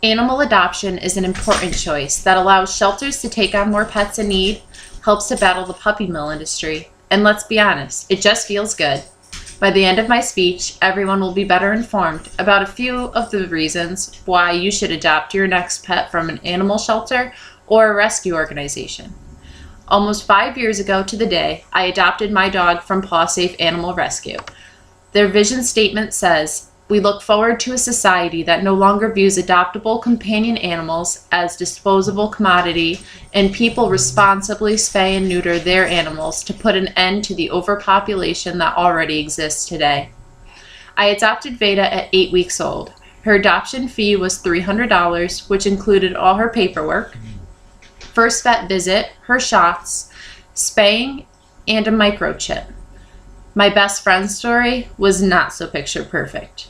Animal adoption is an important choice that allows shelters to take on more pets in need, helps to battle the puppy mill industry, and let's be honest, it just feels good. By the end of my speech, everyone will be better informed about a few of the reasons why you should adopt your next pet from an animal shelter or a rescue organization. Almost 5 years ago to the day, I adopted my dog from Paw Safe Animal Rescue. Their vision statement says, "We look forward to a society that no longer views adoptable companion animals as disposable commodity, and people responsibly spay and neuter their animals to put an end to the overpopulation that already exists today." I adopted Veda at 8 weeks old. Her adoption fee was $300, which included all her paperwork, first vet visit, her shots, spaying, and a microchip. My best friend's story was not so picture perfect.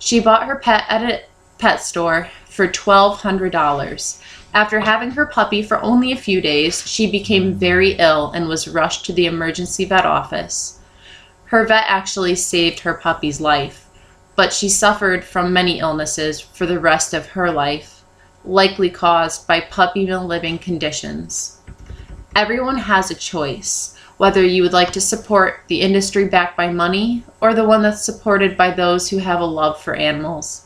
She bought her pet at a pet store for $1,200. After having her puppy for only a few days, she became very ill and was rushed to the emergency vet office. Her vet actually saved her puppy's life, but she suffered from many illnesses for the rest of her life, likely caused by puppy mill living conditions. Everyone has a choice, whether you would like to support the industry backed by money or the one that's supported by those who have a love for animals.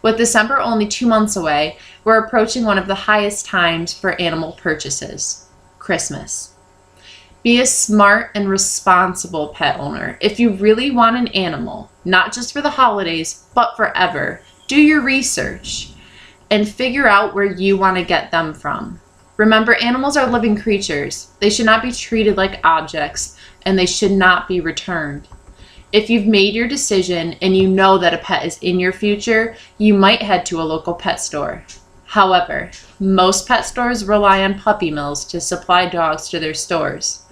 With December only 2 months away, we're approaching one of the highest times for animal purchases, Christmas. Be a smart and responsible pet owner. If you really want an animal, not just for the holidays, but forever, do your research and figure out where you want to get them from. Remember, animals are living creatures. They should not be treated like objects, and they should not be returned. If you've made your decision and you know that a pet is in your future, you might head to a local pet store. However, most pet stores rely on puppy mills to supply dogs to their stores.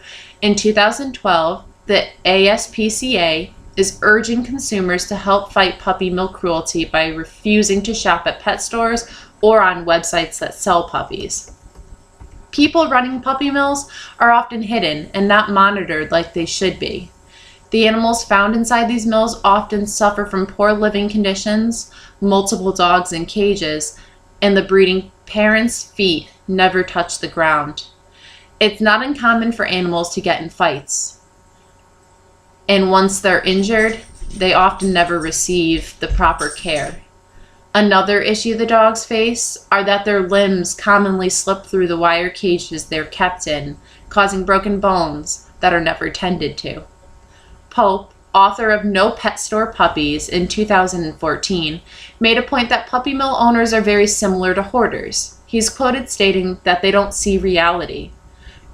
In 2012, the ASPCA is urging consumers to help fight puppy mill cruelty by refusing to shop at pet stores or on websites that sell puppies. People running puppy mills are often hidden and not monitored like they should be. The animals found inside these mills often suffer from poor living conditions, multiple dogs in cages, and the breeding parents' feet never touch the ground. It's not uncommon for animals to get in fights, and once they're injured, they often never receive the proper care. Another issue the dogs face are that their limbs commonly slip through the wire cages they're kept in, causing broken bones that are never tended to. Pope, author of No Pet Store Puppies in 2014, made a point that puppy mill owners are very similar to hoarders. He's quoted stating that they don't see reality.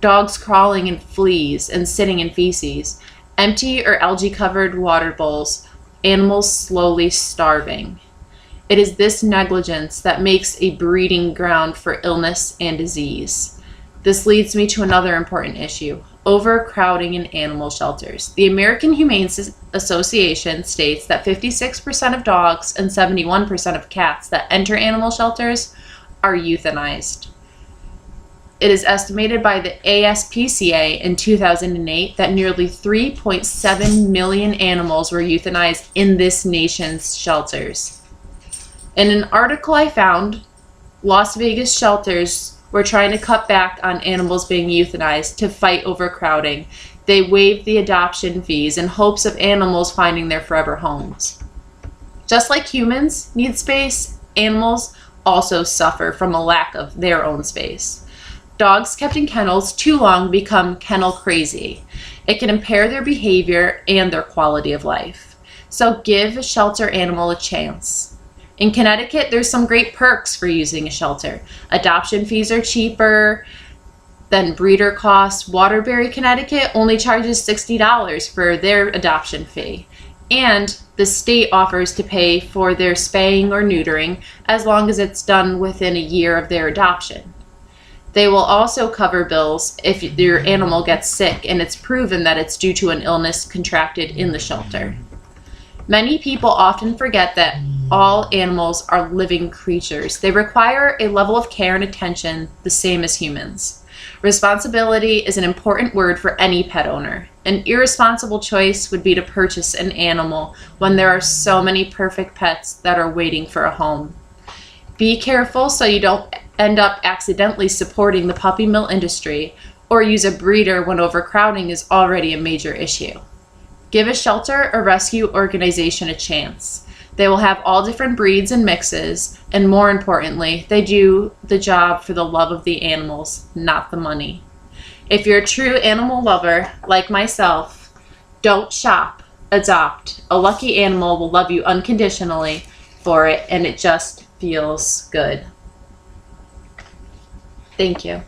Dogs crawling in fleas and sitting in feces, empty or algae-covered water bowls, animals slowly starving. It is this negligence that makes a breeding ground for illness and disease. This leads me to another important issue, overcrowding in animal shelters. The American Humane Association states that 56% of dogs and 71% of cats that enter animal shelters are euthanized. It is estimated by the ASPCA in 2008 that nearly 3.7 million animals were euthanized in this nation's shelters. In an article I found, Las Vegas shelters were trying to cut back on animals being euthanized to fight overcrowding. They waived the adoption fees in hopes of animals finding their forever homes. Just like humans need space, animals also suffer from a lack of their own space. Dogs kept in kennels too long become kennel crazy. It can impair their behavior and their quality of life. So give a shelter animal a chance. In Connecticut, there's some great perks for using a shelter. Adoption fees are cheaper than breeder costs. Waterbury, Connecticut only charges $60 for their adoption fee. And the state offers to pay for their spaying or neutering as long as it's done within a year of their adoption. They will also cover bills if your animal gets sick and it's proven that it's due to an illness contracted in the shelter. Many people often forget that all animals are living creatures. They require a level of care and attention the same as humans. Responsibility is an important word for any pet owner. An irresponsible choice would be to purchase an animal when there are so many perfect pets that are waiting for a home. Be careful so you don't end up accidentally supporting the puppy mill industry or use a breeder when overcrowding is already a major issue. Give a shelter or rescue organization a chance. They will have all different breeds and mixes, and more importantly, they do the job for the love of the animals, not the money. If you're a true animal lover, like myself, don't shop, adopt. A lucky animal will love you unconditionally for it, and it just feels good. Thank you.